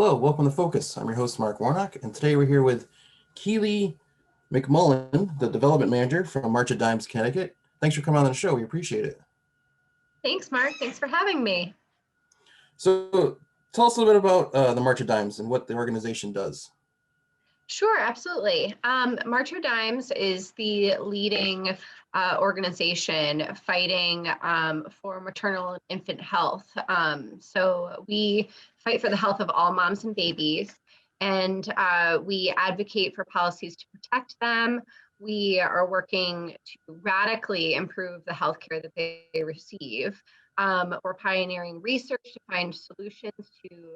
Hello, welcome to Focus. I'm your host, Mark Warnock, and today we're here with Keely McMullin, the development manager from March of Dimes, Connecticut. Thanks for coming on the show. We appreciate it. Thanks, Mark. Thanks for having me. So, tell us a little bit about the March of Dimes and what the organization does. Sure, absolutely. March of Dimes is the leading organization fighting for maternal and infant health. So we fight for the health of all moms and babies, and we advocate for policies to protect them. We are working to radically improve the healthcare that they receive. We're pioneering research to find solutions to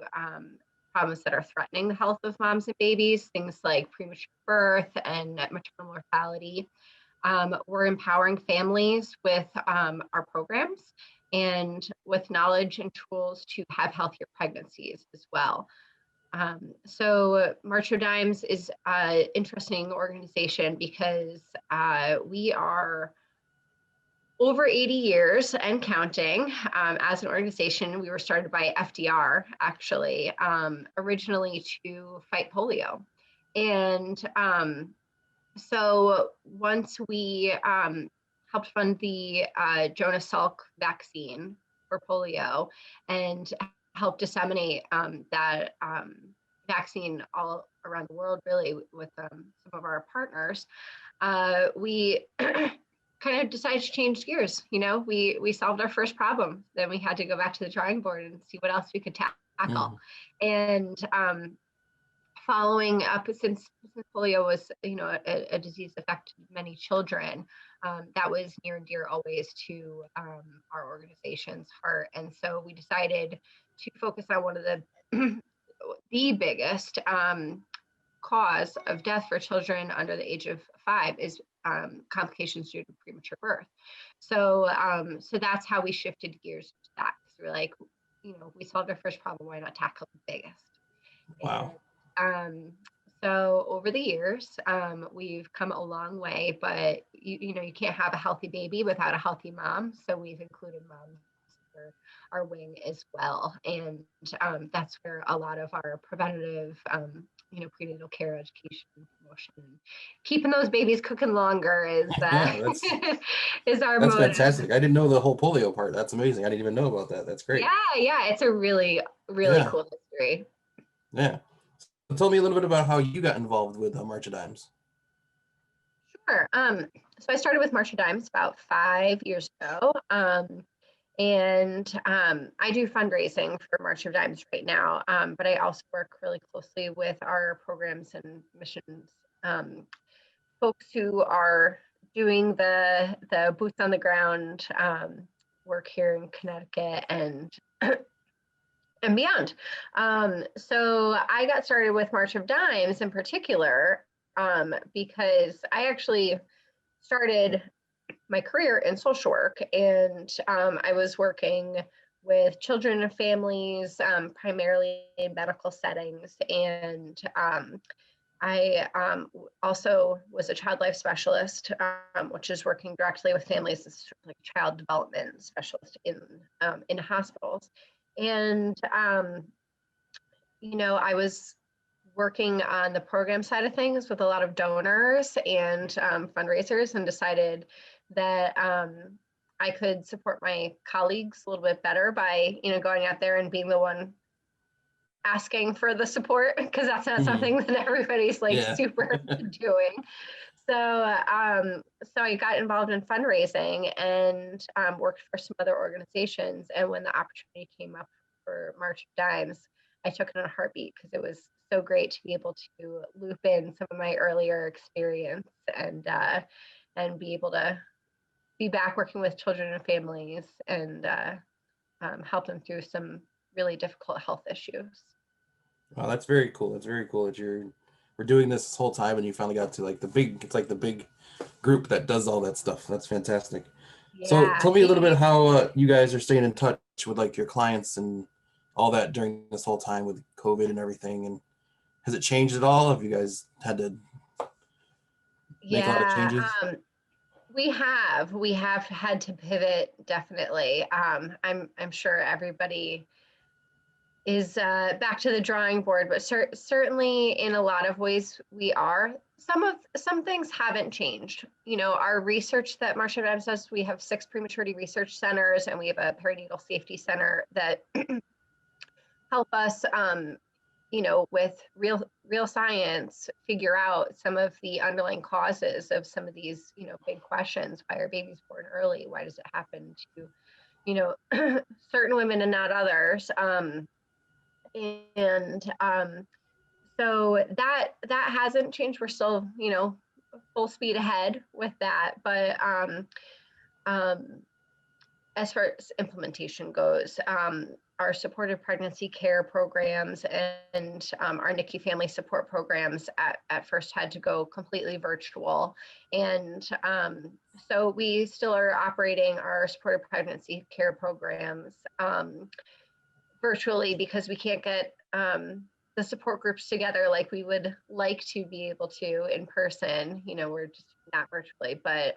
problems that are threatening the health of moms and babies, things like premature birth and maternal mortality. We're empowering families with our programs and with knowledge and tools to have healthier pregnancies as well. So March of Dimes is an interesting organization because we are over 80 years and counting as an organization. We were started by FDR, actually, originally to fight polio. And so once we helped fund the Jonas Salk vaccine for polio and helped disseminate that vaccine all around the world, really, with some of our partners, we kind of decided to change gears. You know, we solved our first problem. Then we had to go back to the drawing board and see what else we could tackle. And following up, since polio was, a disease that affected many children, that was near and dear always to our organization's heart. And so we decided to focus on one of the biggest cause of death for children under the age of 5 is complications due to premature birth. So that's how we shifted gears to that. So we're like, we solved our first problem. Why not tackle the biggest? Wow. And, so over the years, we've come a long way, but you can't have a healthy baby without a healthy mom. So we've included moms for our wing as well. And that's where a lot of our preventative prenatal care education, promotion, keeping those babies cooking longer is is our that's motive. Fantastic. I didn't know the whole polio part. That's amazing. I didn't even know about that. That's great. Yeah, it's a really cool history. Yeah. So tell me a little bit about how you got involved with March of Dimes. Sure. So I started with March of Dimes about 5 years ago. And I do fundraising for March of Dimes right now, but I also work really closely with our programs and missions folks who are doing the boots on the ground work here in Connecticut and and beyond. So I got started with March of Dimes in particular because I actually started my career in social work, and I was working with children and families, primarily in medical settings. And I also was a child life specialist, which is working directly with families as sort of like child development specialist in hospitals. And I was working on the program side of things with a lot of donors and fundraisers, and decided that I could support my colleagues a little bit better by, going out there and being the one asking for the support, because that's not something that everybody's super doing. So I got involved in fundraising and worked for some other organizations. And when the opportunity came up for March of Dimes, I took it in a heartbeat, because it was so great to be able to loop in some of my earlier experience and be able to be back working with children and families and help them through some really difficult health issues. Wow, that's very cool. That's very cool that we're doing this whole time and you finally got to the big group that does all that stuff. That's fantastic. Yeah. So tell me a little bit how you guys are staying in touch with your clients and all that during this whole time with COVID and everything. And has it changed at all? Have you guys had to make a lot of changes? We have had to pivot, definitely. I'm sure everybody back to the drawing board, but certainly in a lot of ways we are. Some things haven't changed. You know, our research that Marcia Adams does, we have 6 prematurity research centers, and we have a perinatal safety center that help us, you know, with real science, figure out some of the underlying causes of some of these, you know, big questions. Why are babies born early? Why does it happen to, you know, certain women and not others? So that hasn't changed. We're still, you know, full speed ahead with that. But as far as implementation goes, our supported pregnancy care programs and our NICU family support programs at first had to go completely virtual. And so we still are operating our supported pregnancy care programs virtually because we can't get the support groups together like we would like to be able to in person. You know, we're just not virtually, but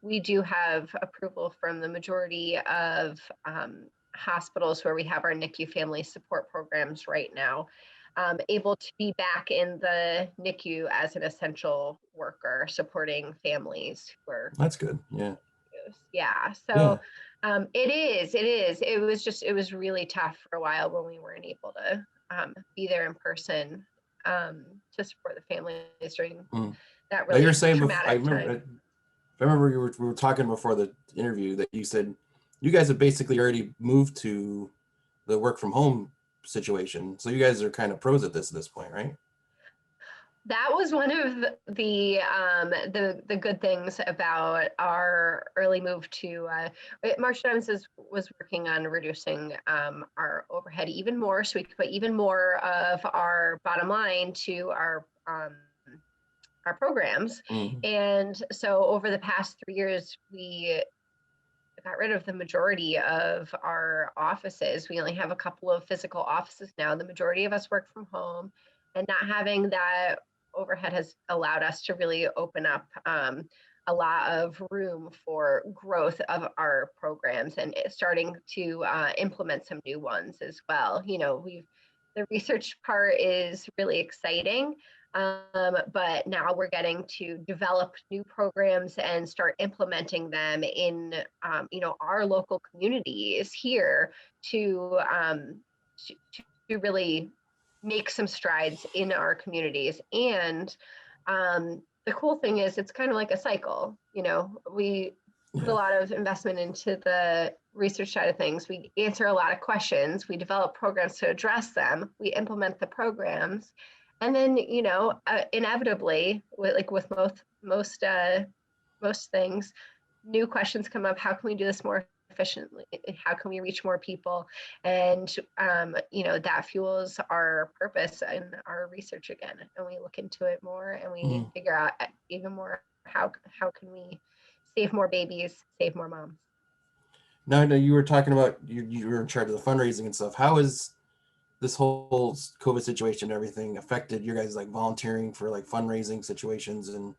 we do have approval from the majority of hospitals where we have our NICU family support programs right now, able to be back in the NICU as an essential worker supporting families who are. That's good. Yeah. Yeah. So it was really tough for a while when we weren't able to be there in person to support the families during that really You're saying traumatic time. I remember we were talking before the interview that you said you guys have basically already moved to the work from home situation. So you guys are kind of pros at this point, right? That was one of the good things about our early move to Marcia Adams was working on reducing our overhead even more, so we could put even more of our bottom line to our programs. And so over the past 3 years, we got rid of the majority of our offices. We only have a couple of physical offices now. The majority of us work from home, and not having that overhead has allowed us to really open up a lot of room for growth of our programs and starting to implement some new ones as well. You know, the research part is really exciting. But now we're getting to develop new programs and start implementing them in, you know, our local communities here to really make some strides in our communities. And the cool thing is it's kind of like a cycle. You know, we put a lot of investment into the research side of things. We answer a lot of questions. We develop programs to address them. We implement the programs. And then, you know, inevitably, with most things, new questions come up. How can we do this more efficiently? How can we reach more people? And, you know, that fuels our purpose and our research again. And we look into it more and we figure out even more how can we save more babies, save more moms. No, you were talking about you were in charge of the fundraising and stuff. How is this whole COVID situation and everything affected your guys, like volunteering for like fundraising situations and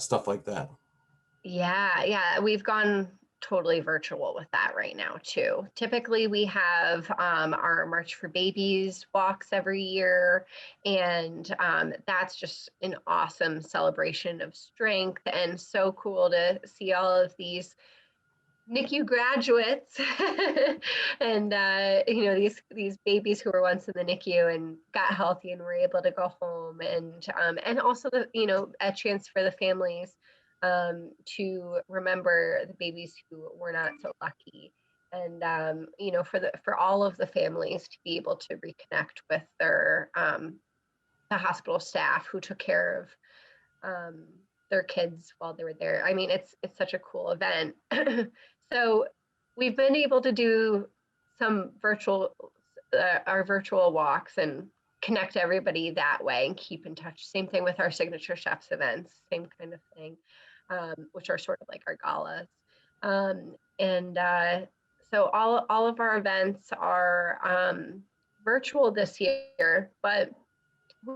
stuff like that? Yeah, we've gone totally virtual with that right now too. Typically we have our March for Babies walks every year, and that's just an awesome celebration of strength, and so cool to see all of these NICU graduates and you know, these babies who were once in the NICU and got healthy and were able to go home, and also the, you know, a chance for the families to remember the babies who were not so lucky, and you know, for all of the families to be able to reconnect with their the hospital staff who took care of their kids while they were there. I mean, it's such a cool event. So we've been able to do some our virtual walks and connect everybody that way and keep in touch. Same thing with our signature chefs events, same kind of thing, which are sort of like our galas. So all of our events are virtual this year, but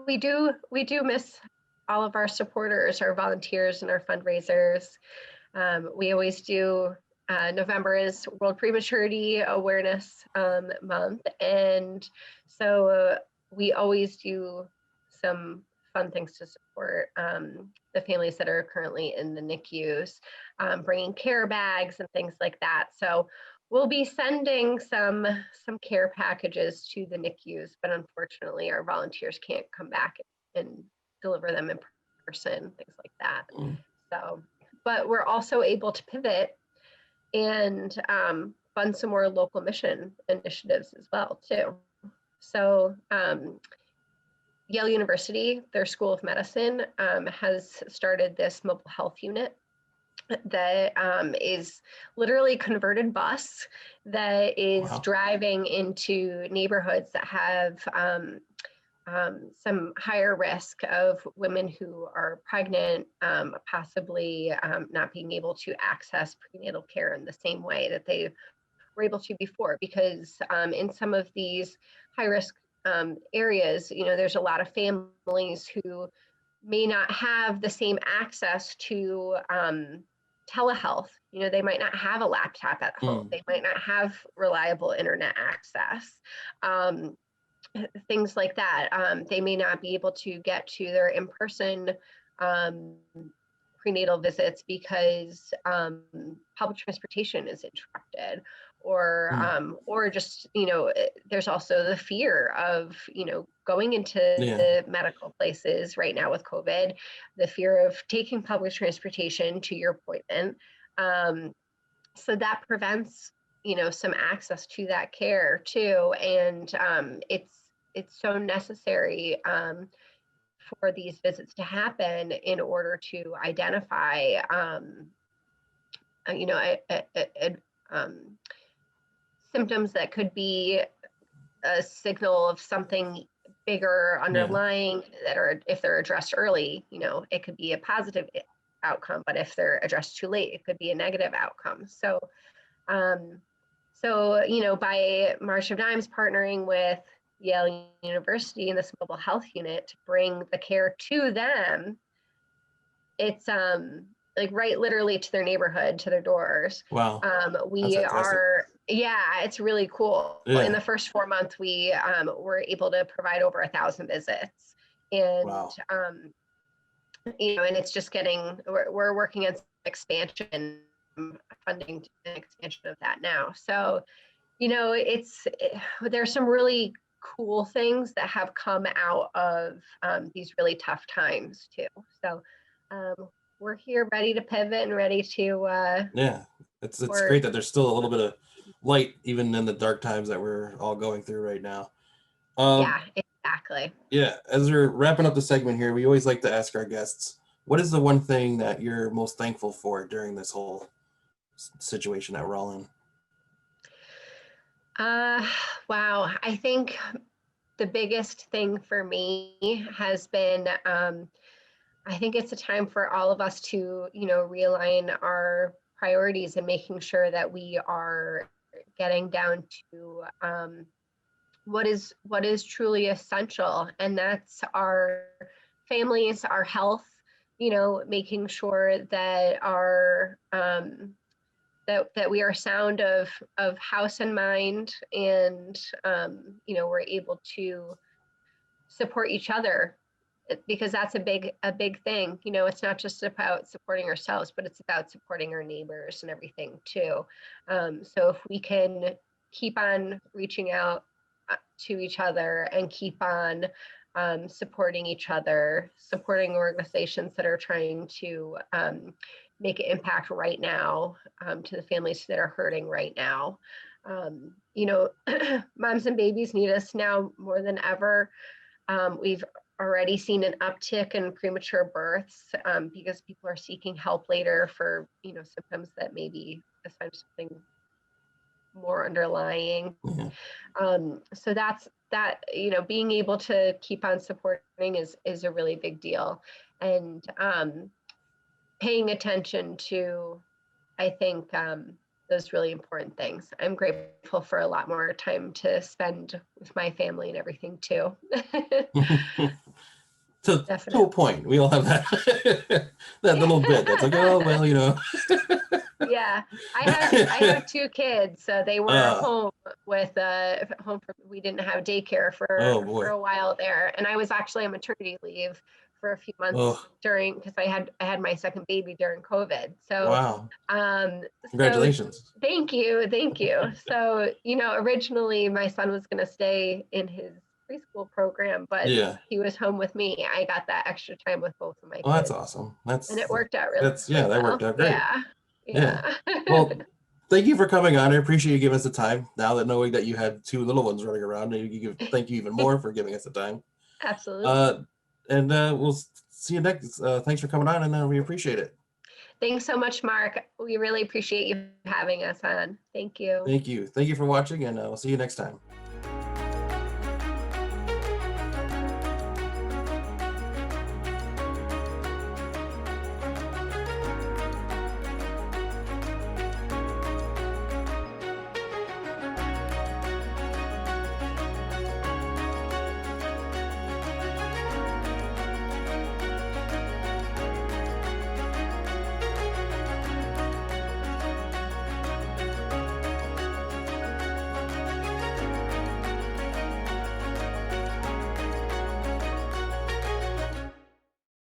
we do miss all of our supporters, our volunteers, and our fundraisers. We always do November is World Prematurity Awareness Month, and so we always do some fun things to support the families that are currently in the NICUs, bringing care bags and things like that. So we'll be sending some care packages to the NICUs, but unfortunately our volunteers can't come back and deliver them in person, things like that. So, but we're also able to pivot and fund some more local mission initiatives as well too. So Yale University, their School of Medicine, has started this mobile health unit that is literally a converted bus that is driving into neighborhoods that have some higher risk of women who are pregnant, possibly not being able to access prenatal care in the same way that they were able to before, because in some of these high risk areas, there's a lot of families who may not have the same access to telehealth. They might not have a laptop at home. They might not have reliable internet access. Things like that. They may not be able to get to their in-person prenatal visits because public transportation is interrupted, or just, there's also the fear of, going into the medical places right now with COVID, the fear of taking public transportation to your appointment. So that prevents, some access to that care too. And it's so necessary for these visits to happen in order to identify, symptoms that could be a signal of something bigger underlying that are, if they're addressed early, it could be a positive outcome, but if they're addressed too late, it could be a negative outcome. So, by March of Dimes partnering with Yale University and this mobile health unit to bring the care to them, it's right literally to their neighborhood, to their doors. Wow. We are, it's really cool. Yeah. In the first 4 months, we were able to provide over 1,000 visits, and and it's just we're working on expansion, funding and expansion of that now. So, there's some really cool things that have come out of these really tough times too. So we're here ready to pivot and ready to it's great that there's still a little bit of light even in the dark times that we're all going through right now. Exactly. As we're wrapping up the segment here, we always like to ask our guests, what is the one thing that you're most thankful for during this whole situation that we're all in? Wow. I think the biggest thing for me has been, I think it's a time for all of us to, realign our priorities and making sure that we are getting down to what is truly essential. And that's our families, our health, making sure that our that we are sound of house and mind, and we're able to support each other, because that's a big thing. It's not just about supporting ourselves, but it's about supporting our neighbors and everything too. So if we can keep on reaching out to each other and keep on supporting each other, supporting organizations that are trying to make an impact right now, to the families that are hurting right now. Moms and babies need us now more than ever. We've already seen an uptick in premature births because people are seeking help later for, symptoms that may be something more underlying. So that's that, being able to keep on supporting is a really big deal. And paying attention to, I think, those really important things. I'm grateful for a lot more time to spend with my family and everything too. to a point, we all have that that little bit that's like, oh well, Yeah, I have two kids, so they were Uh, home with we didn't have daycare oh for boy. a while there, and I was actually on maternity leave for a few months Oh, because I had my second baby during COVID. So wow. um so Congratulations. thank you. So, originally my son was going to stay in his preschool program, but Yeah. since he was home with me, I got that extra time with both of my Well, that's kids, awesome. and it That's worked out yeah, really that worked well. out great. Yeah. Yeah. Yeah. Well, thank you for coming on. I appreciate you giving us the time. Now that knowing that you had two little ones running around, thank you even more for giving us the time. Absolutely. Uh, and we'll see you next. Thanks for coming on, and we appreciate it. Thanks so much, Mark. We really appreciate you having us on. Thank you. Thank you. Thank you for watching, and we'll see you next time.